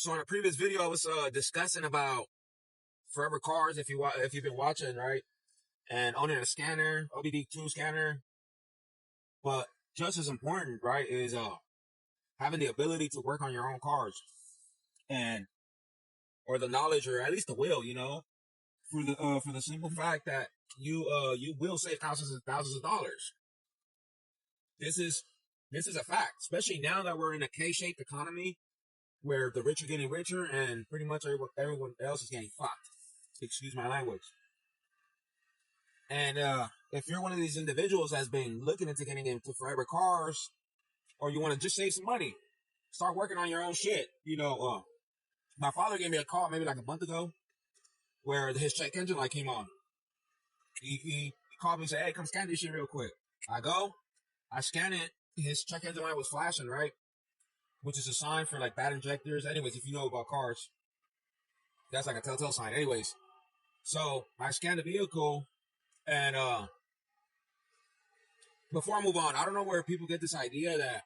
So in a previous video, I was discussing about Forever Cars. If you've been watching, right, and owning a scanner, OBD2 scanner, but just as important, right, is having the ability to work on your own cars and or the knowledge or at least the will, for the simple fact that you will save thousands and thousands of dollars. This is this is a fact, especially now that we're in a K-shaped economy where the rich are getting richer and pretty much everyone else is getting fucked. Excuse my language. And if you're one of these individuals that's been looking into getting into Forever Cars, or you want to just save some money, start working on your own shit. My father gave me a call maybe like a month ago, where his check engine light came on. He called me and said, "Hey, come scan this shit real quick." I scan it. His check engine light was flashing, right? Which is a sign for like bad injectors. Anyways, if you know about cars, that's like a telltale sign. Anyways, so I scanned the vehicle, and before I move on, I don't know where people get this idea that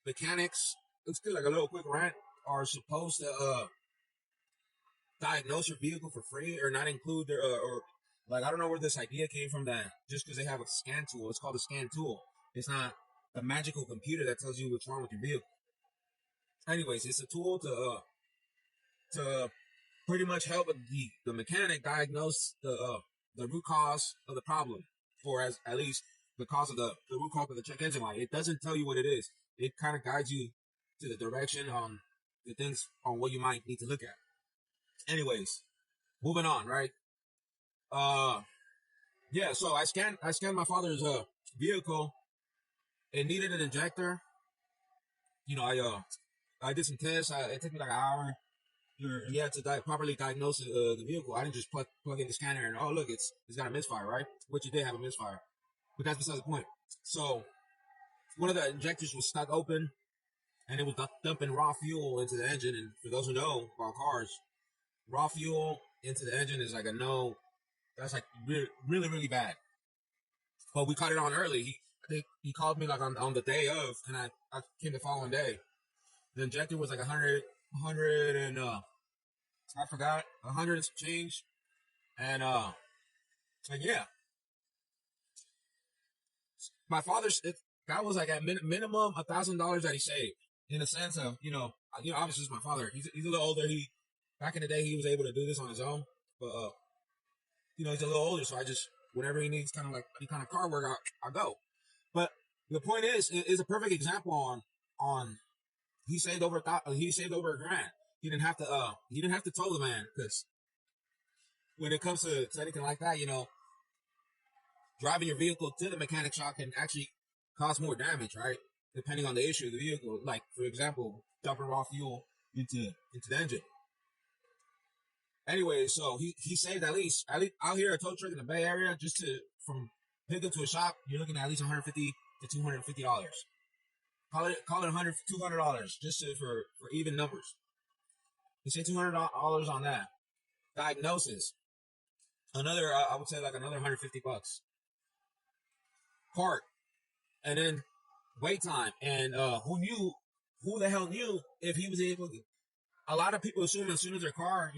mechanics, let's do like a little quick rant, are supposed to diagnose your vehicle for free or not include their, or like, I don't know where this idea came from that just because they have a scan tool. It's called a scan tool. It's not the magical computer that tells you what's wrong with your vehicle. Anyways, it's a tool to pretty much help the mechanic diagnose the root cause of the problem, or as at least the cause of the root cause of the check engine light. It doesn't tell you what it is. It kind of guides you to the direction on the things on what you might need to look at. Anyways, moving on, right? Yeah. So I scanned my father's vehicle. It needed an injector. I did some tests. It took me like an hour. You have to properly diagnose the vehicle. I didn't just plug in the scanner and, oh, look, it's got a misfire, right? Which it did have a misfire. But that's besides the point. So one of the injectors was stuck open, and it was dumping raw fuel into the engine. And for those who know about cars, raw fuel into the engine is like a no. That's like really, really, really bad. But we caught it on early. I think he called me like on the day of, and I came the following day. The injector was like 100 and I forgot 100 and some change, and yeah, my father's that was like at minimum $1,000 that he saved, in the sense of obviously it's my father. He's a little older. He back in the day he was able to do this on his own, but he's a little older, so I just whenever he needs kind of like any kind of car work, I go. But the point is a perfect example on he saved over $1,000. He didn't have to tow the man, because when it comes to anything like that, driving your vehicle to the mechanic shop can actually cause more damage, right? Depending on the issue of the vehicle. Like, for example, dumping raw fuel into the engine. Anyway, so he saved at least out here a tow truck in the Bay Area, just from pickup to a shop, you're looking at least $150 to $250. Call it $200 just for even numbers. You say $200 on that. Diagnosis, another I would say like another $150. Part, and then wait time, and who the hell knew if he was able to. A lot of people assume as soon as their car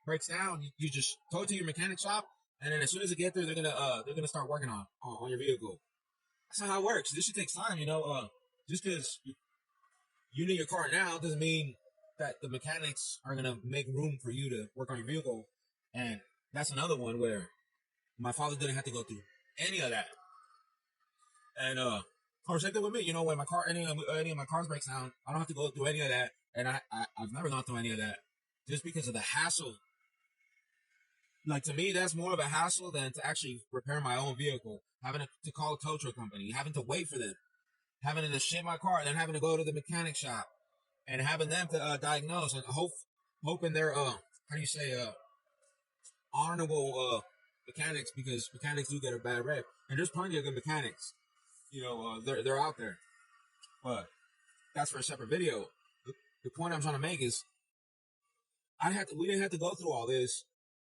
breaks down, you just tow it to your mechanic shop, and then as soon as it gets there, they're gonna start working on your vehicle. That's not how it works. This shit takes time. Just because you need your car now doesn't mean that the mechanics are gonna make room for you to work on your vehicle. And that's another one where my father didn't have to go through any of that. And or same thing with me. When any of my cars breaks down, I don't have to go through any of that. And I've never gone through any of that, just because of the hassle. Like, to me, that's more of a hassle than to actually repair my own vehicle. Having to call a tow truck company, having to wait for them, having to ship my car, then having to go to the mechanic shop, and having them to diagnose, and hoping they're how do you say honorable mechanics, because mechanics do get a bad rep, and there's plenty of good mechanics. They're out there, but that's for a separate video. The point I'm trying to make is we didn't have to go through all this,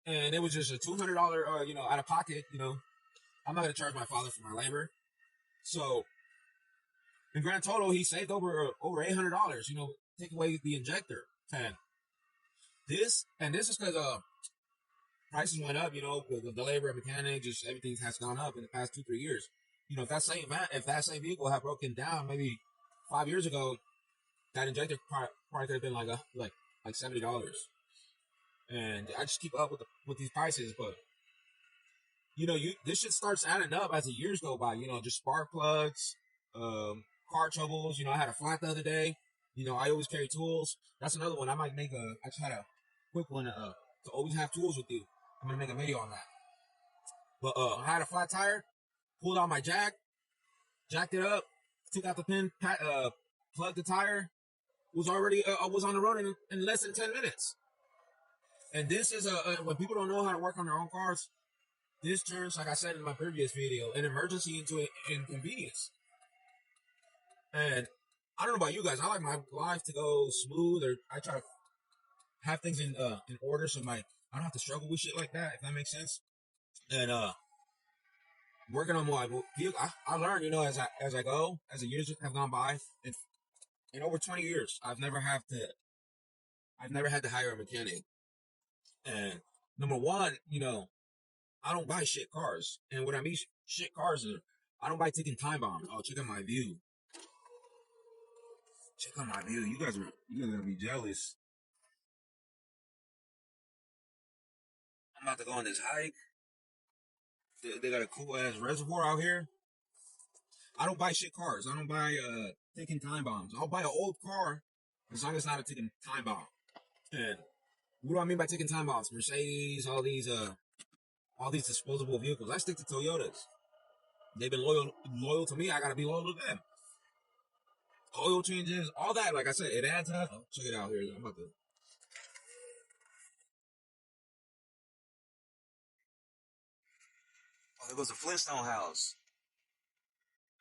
and it was just a $200 out of pocket. I'm not gonna charge my father for my labor, so in grand total he saved over $800. take away the injector. And this is because prices went up. You know, the labor and mechanic, just everything has gone up in the past 2-3 years. You know, if that same vehicle had broken down maybe 5 years ago, that injector probably could have been like $70. And I just keep up with these prices, but you know, this shit starts adding up as the years go by. You know, just spark plugs, car troubles. You know, I had a flat the other day. You know, I always carry tools. That's another one. I just had a quick one to always have tools with you. I'm gonna make a video on that. But I had a flat tire, pulled out my jack, jacked it up, took out the pin, plugged the tire, was already was on the road in less than 10 minutes. And this is when people don't know how to work on their own cars, this turns, like I said in my previous video, an emergency into an inconvenience. And I don't know about you guys, I like my life to go smooth, or I try to have things in order so I don't have to struggle with shit like that, if that makes sense. And working on my vehicle, I learned, you know, as I go, as the years have gone by, and in over 20 years, I've never had to hire a mechanic. And number one, you know, I don't buy shit cars. And what I mean shit cars is, I don't buy ticking time bombs. Oh, check out my view. Check out my view. You guys are gonna be jealous. I'm about to go on this hike. They got a cool ass reservoir out here. I don't buy shit cars. I don't buy ticking time bombs. I'll buy an old car as long as it's not a ticking time bomb. And what do I mean by ticking time bombs? Mercedes, all these disposable vehicles. I stick to Toyotas. They've been loyal to me. I gotta be loyal to them. Oil changes, all that. Like I said, it adds up. Oh, check it out here. I'm about to. Oh, there goes the Flintstone house.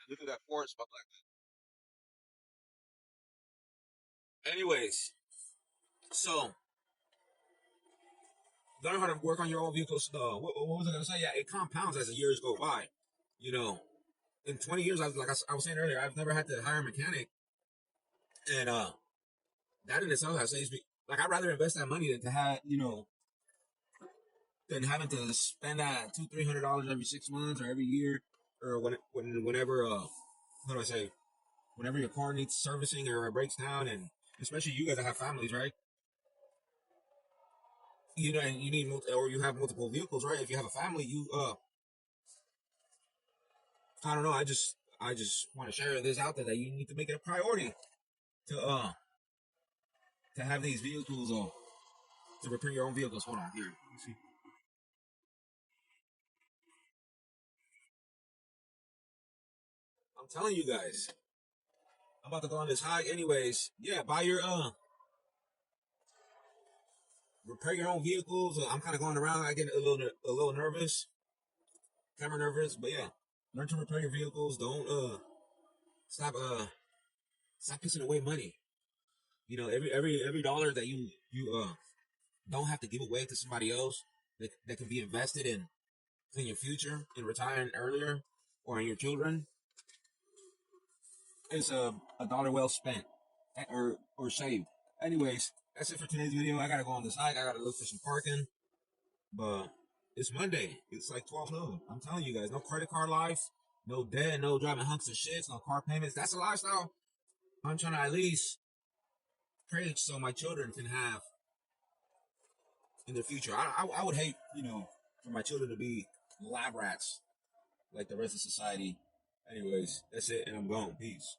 Look at that forest spot like that. Anyways, so learn how to work on your own vehicles. What was I gonna say? Yeah, it compounds as the years go by. You know, in 20 years, I was saying earlier, I've never had to hire a mechanic, and that in itself has saved me. Like, I'd rather invest that money than to have, you know, than having to spend that $200-300 every 6 months or every year, or whenever how do I say, whenever your car needs servicing or it breaks down. And especially you guys that have families, right? You know, and you need or you have multiple vehicles, right? If you have a family, you I don't know. I just want to share this out there that you need to make it a priority to have these vehicles to repair your own vehicles. Hold on, here. Let me see. I'm telling you guys, I'm about to go on this hike. Anyways, yeah, buy your repair your own vehicles. I'm kind of going around. I get a little nervous, camera nervous, but yeah, learn to repair your vehicles. Don't stop stop pissing away money. You know, every dollar that you don't have to give away to somebody else that can be invested in your future, in retiring earlier, or in your children, is a dollar well spent, or saved. Anyways, that's it for today's video. I gotta go on this hike. I gotta look for some parking. But it's Monday. It's like 12 noon. I'm telling you guys, no credit card life, no debt, no driving hunks of shits, no car payments. That's a lifestyle I'm trying to at least preach so my children can have in their future. I would hate, you know, for my children to be lab rats like the rest of society. Anyways, that's it, and I'm gone. Peace.